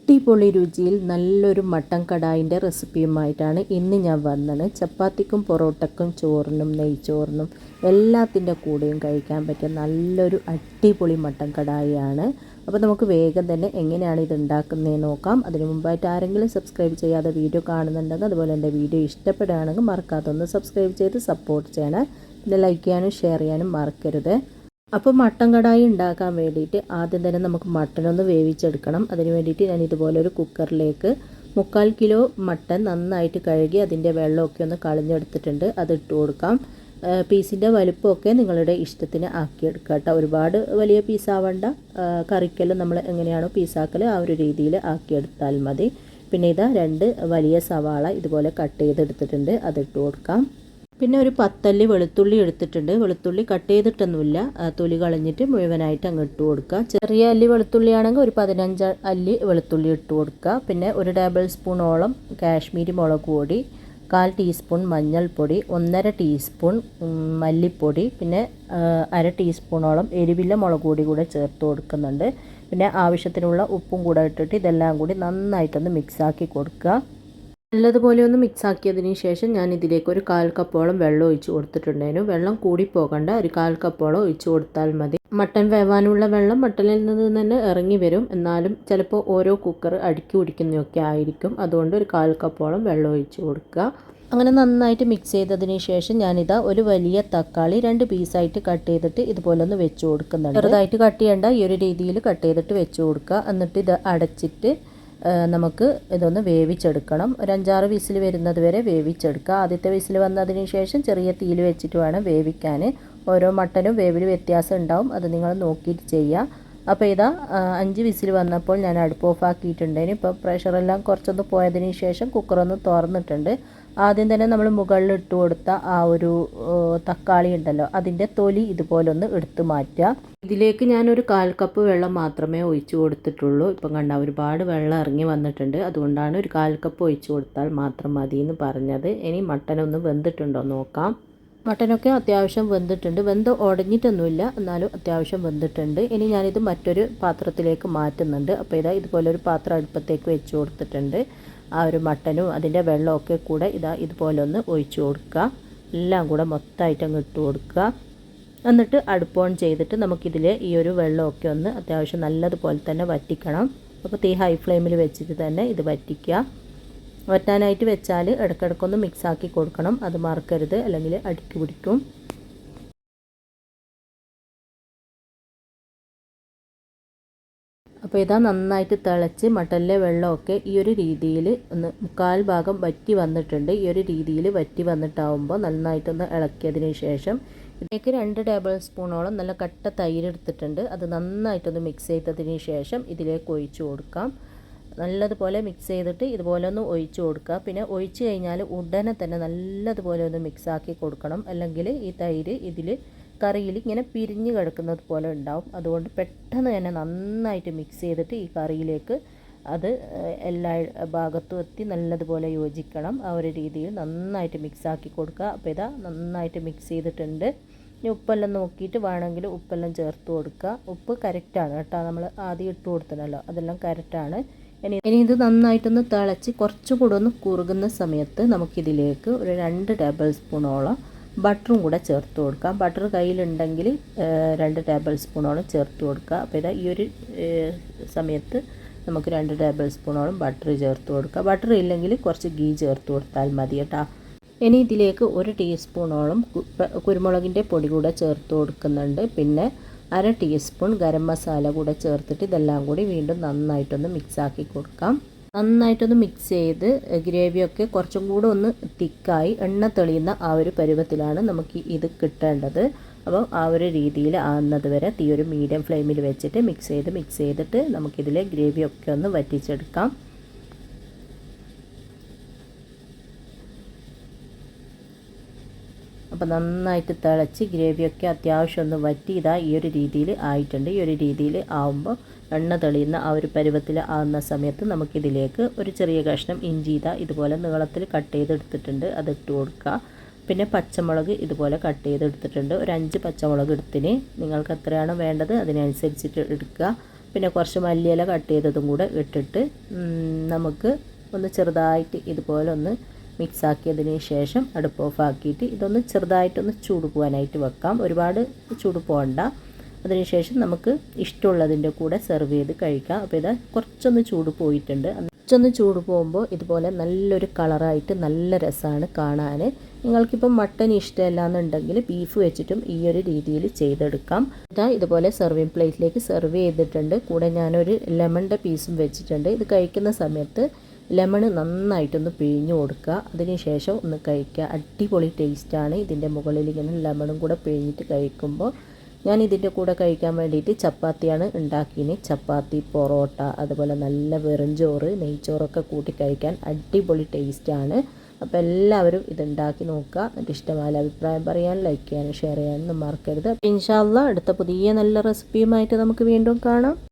അടിപൊളി രുചിയിൽ നല്ലൊരു മട്ടൻ കടായിൻ്റെ റെസിപ്പിയുമായിട്ടാണ് ഇന്ന് ഞാൻ വന്നത്. ചപ്പാത്തിക്കും പൊറോട്ടക്കും ചോറിനും നെയ്ച്ചോറിനും എല്ലാത്തിൻ്റെ കൂടെയും കഴിക്കാൻ പറ്റിയ നല്ലൊരു അടിപൊളി മട്ടൻ കടായിയാണ്. അപ്പോൾ നമുക്ക് വേഗം തന്നെ എങ്ങനെയാണ് ഇത് ഉണ്ടാക്കുന്നതെന്ന് നോക്കാം. അതിനു മുമ്പായിട്ട് ആരെങ്കിലും സബ്സ്ക്രൈബ് ചെയ്യാതെ വീഡിയോ കാണുന്നുണ്ടെങ്കിൽ അതുപോലെ എൻ്റെ വീഡിയോ ഇഷ്ടപ്പെടുകയാണെങ്കിൽ മറക്കാതെ ഒന്ന് സബ്സ്ക്രൈബ് ചെയ്ത് സപ്പോർട്ട് ചെയ്യണം. പിന്നെ ലൈക്ക് ചെയ്യാനും ഷെയർ ചെയ്യാനും മറക്കരുത്. അപ്പോൾ മട്ടൻ കടായി ഉണ്ടാക്കാൻ വേണ്ടിയിട്ട് ആദ്യം തന്നെ നമുക്ക് മട്ടനൊന്ന് വേവിച്ചെടുക്കണം. അതിന് വേണ്ടിയിട്ട് ഞാൻ ഇതുപോലെ ഒരു കുക്കറിലേക്ക് 3/4 കിലോ മട്ടൻ നന്നായിട്ട് കഴുകി അതിൻ്റെ വെള്ളമൊക്കെ ഒന്ന് കളഞ്ഞെടുത്തിട്ടുണ്ട്. അത് ഇട്ട് കൊടുക്കാം. പീസിൻ്റെ വലുപ്പമൊക്കെ നിങ്ങളുടെ ഇഷ്ടത്തിന് ആക്കിയെടുക്കുക കേട്ടോ. ഒരുപാട് വലിയ പീസാവണ്ട, കറിക്കെല്ലാം നമ്മൾ എങ്ങനെയാണോ പീസാക്കൽ ആ ഒരു രീതിയിൽ ആക്കിയെടുത്താൽ മതി. പിന്നെ ഇതാ 2 വലിയ സവാള ഇതുപോലെ കട്ട് ചെയ്തെടുത്തിട്ടുണ്ട്, അതിട്ട് കൊടുക്കാം. പിന്നെ ഒരു 10 അല്ലി വെളുത്തുള്ളി എടുത്തിട്ടുണ്ട്. വെളുത്തുള്ളി കട്ട് ചെയ്തിട്ടൊന്നുമില്ല, തൊലി കളഞ്ഞിട്ട് മുഴുവനായിട്ട് അങ്ങ് ഇട്ട് കൊടുക്കുക. ചെറിയ അല്ലി വെളുത്തുള്ളി ആണെങ്കിൽ ഒരു 15 അല്ലി വെളുത്തുള്ളി ഇട്ട് കൊടുക്കുക. പിന്നെ ഒരു ടേബിൾ സ്പൂണോളം കാശ്മീരി മുളക് പൊടി, 1/4 ടീസ്പൂൺ മഞ്ഞൾപ്പൊടി, 1/2 ടീസ്പൂൺ മല്ലിപ്പൊടി, പിന്നെ 1/2 ടീസ്പൂണോളം എരിവില്ല മുളക് പൊടി കൂടെ ചേർത്ത് കൊടുക്കുന്നുണ്ട്. പിന്നെ ആവശ്യത്തിനുള്ള ഉപ്പും കൂടെ ഇട്ടിട്ട് ഇതെല്ലാം കൂടി നന്നായിട്ടൊന്ന് മിക്സാക്കി കൊടുക്കുക. നല്ലതുപോലെ ഒന്ന് മിക്സാക്കിയതിന് ശേഷം ഞാൻ ഇതിലേക്ക് ഒരു 1/4 കപ്പോളം വെള്ളം ഒഴിച്ച് കൊടുത്തിട്ടുണ്ടായിരുന്നു. വെള്ളം കൂടി പോകണ്ട, ഒരു 1/4 കപ്പോളം ഒഴിച്ച് കൊടുത്താൽ മതി. മട്ടൻ വേവാനുള്ള വെള്ളം മട്ടനിൽ നിന്ന് തന്നെ ഇറങ്ങി വരും. എന്നാലും ചിലപ്പോൾ ഓരോ കുക്കർ അടുക്കി പിടിക്കുന്നതൊക്കെ ആയിരിക്കും. അതുകൊണ്ട് ഒരു 1/4 കപ്പോളം വെള്ളം ഒഴിച്ച് കൊടുക്കുക. അങ്ങനെ നന്നായിട്ട് മിക്സ് ചെയ്തതിന് ശേഷം ഞാനിതാ ഒരു വലിയ തക്കാളി 2 പീസായിട്ട് കട്ട് ചെയ്തിട്ട് ഇതുപോലെ ഒന്ന് വെച്ച് കൊടുക്കുന്നുണ്ട്. ചെറുതായിട്ട് കട്ട് ചെയ്യേണ്ട, ഈ ഒരു രീതിയിൽ കട്ട് ചെയ്തിട്ട് വെച്ച് കൊടുക്കുക. എന്നിട്ട് ഇത് അടച്ചിട്ട് നമുക്ക് ഇതൊന്ന് വേവിച്ചെടുക്കണം. ഒരു 5-6 വിസിൽ വരുന്നത് വരെ വേവിച്ചെടുക്കുക. ആദ്യത്തെ വിസിൽ വന്നതിന് ശേഷം ചെറിയ തീയിൽ വെച്ചിട്ട് വേണം വേവിക്കാൻ. ഓരോ മട്ടനും വേവിൽ വ്യത്യാസം ഉണ്ടാവും, അത് നിങ്ങൾ നോക്കിയിട്ട് ചെയ്യുക. അപ്പോൾ ഇതാ 5 വിസിൽ വന്നപ്പോൾ ഞാൻ അടുപ്പ് ഓഫ് ആക്കിയിട്ടുണ്ടേന്. ഇപ്പോൾ പ്രഷറെല്ലാം കുറച്ചൊന്ന് പോയതിന് ശേഷം കുക്കറൊന്ന് തുറന്നിട്ടുണ്ട്. ആദ്യം തന്നെ നമ്മൾ മുകളിൽ ഇട്ട് കൊടുത്ത ആ ഒരു തക്കാളി ഉണ്ടല്ലോ, അതിൻ്റെ തൊലി ഇതുപോലെ ഒന്ന് എടുത്ത് മാറ്റുക. ഇതിലേക്ക് ഞാനൊരു 1/4 കപ്പ് വെള്ളം മാത്രമേ ഒഴിച്ചു കൊടുത്തിട്ടുള്ളൂ. ഇപ്പം കണ്ട ഒരുപാട് വെള്ളം ഇറങ്ങി വന്നിട്ടുണ്ട്. അതുകൊണ്ടാണ് ഒരു 1/4 കപ്പ് ഒഴിച്ചു കൊടുത്താൽ മാത്രം മതി എന്ന് പറഞ്ഞത്. ഇനി മട്ടനൊന്ന് വെന്തിട്ടുണ്ടോ നോക്കാം. മട്ടനൊക്കെ അത്യാവശ്യം വെന്തിട്ടുണ്ട്. വെന്ത് ഉടഞ്ഞിട്ടൊന്നുമില്ല, എന്നാലും അത്യാവശ്യം വെന്തിട്ടുണ്ട്. ഇനി ഞാനിത് മറ്റൊരു പാത്രത്തിലേക്ക് മാറ്റുന്നുണ്ട്. അപ്പോൾ ഇതാ ഇതുപോലൊരു പാത്രം അടുപ്പത്തേക്ക് വെച്ച് കൊടുത്തിട്ടുണ്ട്. ആ ഒരു മട്ടനും അതിൻ്റെ വെള്ളമൊക്കെ കൂടെ ഇതുപോലെ ഒന്ന് ഒഴിച്ചു കൊടുക്കുക. എല്ലാം കൂടെ മൊത്തമായിട്ട് അങ്ങ് ഇട്ട് കൊടുക്കുക. എന്നിട്ട് അടുപ്പ് ഓൺ ചെയ്തിട്ട് നമുക്കിതിൽ ഈ ഒരു വെള്ളമൊക്കെ ഒന്ന് അത്യാവശ്യം നല്ലതുപോലെ തന്നെ വറ്റിക്കണം. അപ്പോൾ തീ ഹൈ ഫ്ലെയിമിൽ വെച്ചിട്ട് തന്നെ ഇത് വറ്റിക്കുക. വറ്റാനായിട്ട് വെച്ചാൽ ഇടയ്ക്കിടയ്ക്കൊന്ന് മിക്സാക്കി കൊടുക്കണം, അത് മറക്കരുത്, അല്ലെങ്കിൽ അടുക്കി പിടിക്കും. അപ്പോൾ ഇതാ നന്നായിട്ട് തിളച്ച് മട്ടനിലെ വെള്ളമൊക്കെ ഈ ഒരു രീതിയിൽ ഒന്ന് 1/4 ഭാഗം വറ്റി വന്നിട്ടുണ്ട്. ഈ ഒരു രീതിയിൽ വറ്റി വന്നിട്ടാവുമ്പോൾ നന്നായിട്ടൊന്ന് ഇളക്കിയതിന് ശേഷം ഇതിലേക്ക് 2 ടേബിൾ സ്പൂണോളം നല്ല കട്ട തൈര് എടുത്തിട്ടുണ്ട്. അത് നന്നായിട്ടൊന്ന് മിക്സ് ചെയ്തതിന് ശേഷം ഇതിലേക്ക് ഒഴിച്ചു കൊടുക്കാം. നല്ലതുപോലെ മിക്സ് ചെയ്തിട്ട് ഇതുപോലെ ഒന്ന് ഒഴിച്ചു കൊടുക്കുക. പിന്നെ ഒഴിച്ച് കഴിഞ്ഞാൽ ഉടനെ തന്നെ നല്ലതുപോലെ ഒന്ന് മിക്സാക്കി കൊടുക്കണം, അല്ലെങ്കിൽ ഈ തൈര് ഇതിൽ കറിയിൽ ഇങ്ങനെ പിരിഞ്ഞ് കിടക്കുന്നത് പോലെ ഉണ്ടാവും. അതുകൊണ്ട് പെട്ടെന്ന് തന്നെ നന്നായിട്ട് മിക്സ് ചെയ്തിട്ട് ഈ കറിയിലേക്ക് അത് എല്ലാ ഭാഗത്തും എത്തി നല്ലതുപോലെ യോജിക്കണം. ആ ഒരു രീതിയിൽ നന്നായിട്ട് മിക്സാക്കി കൊടുക്കുക. അപ്പോൾ ഇതാ നന്നായിട്ട് മിക്സ് ചെയ്തിട്ടുണ്ട്. ഇനി ഉപ്പെല്ലാം നോക്കിയിട്ട് വേണമെങ്കിൽ ഉപ്പെല്ലാം ചേർത്ത് കൊടുക്കുക. ഉപ്പ് കറക്റ്റാണ് കേട്ടോ, നമ്മൾ ആദ്യം ഇട്ട് കൊടുത്തനല്ലോ, അതെല്ലാം കറക്റ്റാണ്. ഇനി ഇത് നന്നായിട്ടൊന്ന് തിളച്ച് കുറച്ചുകൂടെ ഒന്ന് കുറുകുന്ന സമയത്ത് നമുക്കിതിലേക്ക് ഒരു 2 ടേബിൾ സ്പൂണോളം ബട്ടറും കൂടെ ചേർത്ത് കൊടുക്കാം. ബട്ടർ കയ്യിലുണ്ടെങ്കിൽ 2 ടേബിൾ സ്പൂണോളം ചേർത്ത് കൊടുക്കുക. അപ്പോൾ ഇതാ ഈ ഒരു സമയത്ത് നമുക്ക് 2 ടേബിൾ സ്പൂണോളം ബട്ടർ ചേർത്ത് കൊടുക്കുക. ബട്ടർ ഇല്ലെങ്കിൽ കുറച്ച് ഗീ ചേർത്ത് കൊടുത്താൽ മതി കേട്ടോ. ഇനി ഇതിലേക്ക് 1 ടീസ്പൂണോളം കുരുമുളകിൻ്റെ പൊടി കൂടെ ചേർത്ത് കൊടുക്കുന്നുണ്ട്. പിന്നെ 1/2 ടീസ്പൂൺ ഗരം മസാല കൂടെ ചേർത്തിട്ട് ഇതെല്ലാം കൂടി വീണ്ടും നന്നായിട്ടൊന്ന് മിക്സാക്കി കൊടുക്കാം. നന്നായിട്ടൊന്ന് മിക്സ് ചെയ്ത് ഗ്രേവിയൊക്കെ കുറച്ചും കൂടെ ഒന്ന് തിക്കായി എണ്ണ തെളിയുന്ന ആ ഒരു പരുവത്തിലാണ് നമുക്ക് ഇത് കിട്ടേണ്ടത്. അപ്പോൾ ആ ഒരു രീതിയിൽ ആകുന്നത് വരെ തീ ഒരു മീഡിയം ഫ്ലെയിമിൽ വെച്ചിട്ട് മിക്സ് ചെയ്തിട്ട് നമുക്കിതിലെ ഗ്രേവിയൊക്കെ ഒന്ന് വറ്റിച്ചെടുക്കാം. അപ്പോൾ നന്നായിട്ട് തിളച്ച് ഗ്രേവിയൊക്കെ അത്യാവശ്യം ഒന്ന് വറ്റി ഇതാ ഈ ഒരു രീതിയിൽ ആയിട്ടുണ്ട്. ഈ ഒരു രീതിയിൽ ആവുമ്പോൾ എണ്ണ തെളിയുന്ന ആ ഒരു പരുവത്തിൽ ആകുന്ന സമയത്ത് നമുക്കിതിലേക്ക് ഒരു ചെറിയ കഷ്ണം ഇഞ്ചി ഇതുപോലെ നീളത്തിൽ കട്ട് ചെയ്തെടുത്തിട്ടുണ്ട്, അതിട്ട് കൊടുക്കുക. പിന്നെ പച്ചമുളക് ഇതുപോലെ കട്ട് ചെയ്തെടുത്തിട്ടുണ്ട്. ഒരു 5 പച്ചമുളക് എടുത്തിന്, നിങ്ങൾക്ക് എത്രയാണോ വേണ്ടത് അതിനനുസരിച്ചിട്ട് എടുക്കുക. പിന്നെ കുറച്ച് മല്ലിയില കട്ട് ചെയ്തതും കൂടെ ഇട്ടിട്ട് നമുക്ക് ഒന്ന് ചെറുതായിട്ട് ഇതുപോലെ ഒന്ന് മിക്സ് ആക്കിയതിന് ശേഷം അടുപ്പ് ഓഫ് ആക്കിയിട്ട് ഇതൊന്ന് ചെറുതായിട്ടൊന്ന് ചൂട് പോകാനായിട്ട് വെക്കാം. ഒരുപാട് ചൂട് പോകണ്ട. അതിനുശേഷം നമുക്ക് ഇഷ്ടമുള്ളതിൻ്റെ കൂടെ സെർവ് ചെയ്ത് കഴിക്കാം. അപ്പോൾ ഇത് കുറച്ചൊന്ന് ചൂട് പോയിട്ടുണ്ട്. കുറച്ചൊന്ന് ചൂട് പോകുമ്പോൾ ഇതുപോലെ നല്ലൊരു കളറായിട്ട് നല്ല രസമാണ് കാണാൻ. നിങ്ങൾക്കിപ്പം മട്ടൻ ഇഷ്ടമല്ല എന്നുണ്ടെങ്കിൽ ബീഫ് വെച്ചിട്ടും ഈ ഒരു രീതിയിൽ ചെയ്തെടുക്കാം. ഇതുപോലെ സെർവിങ് പ്ലേറ്റിലേക്ക് സെർവ് ചെയ്തിട്ടുണ്ട്. കൂടെ ഞാനൊരു ലെമണിൻ്റെ പീസും വെച്ചിട്ടുണ്ട്. ഇത് കഴിക്കുന്ന സമയത്ത് ലെമൺ നന്നായിട്ടൊന്ന് പിഴിഞ്ഞ് കൊടുക്കുക. അതിനുശേഷം ഒന്ന് കഴിക്കുക. അടിപൊളി ടേസ്റ്റാണ്. ഇതിൻ്റെ മുകളിൽ ഇങ്ങനെ ലെമണും കൂടെ പിഴിഞ്ഞിട്ട് കഴിക്കുമ്പോൾ ഞാൻ ഇതിൻ്റെ കൂടെ കഴിക്കാൻ വേണ്ടിയിട്ട് ചപ്പാത്തിയാണ് ഉണ്ടാക്കിയത്. ചപ്പാത്തി, പൊറോട്ട, അതുപോലെ നല്ല വെറുംചോറ്, നെയ്ച്ചോറൊക്കെ കൂട്ടി കഴിക്കാൻ അടിപൊളി ടേസ്റ്റാണ്. അപ്പോൾ എല്ലാവരും ഇതുണ്ടാക്കി നോക്കുക. എന്നിട്ട് ഇഷ്ടമായ അഭിപ്രായം പറയാൻ, ലൈക്ക് ചെയ്യാനും ഷെയർ ചെയ്യാനൊന്നും മറക്കരുത്. ഇൻഷാ അല്ലാഹ് അടുത്ത പുതിയ നല്ല റെസിപ്പിയുമായിട്ട് നമുക്ക് വീണ്ടും കാണാം.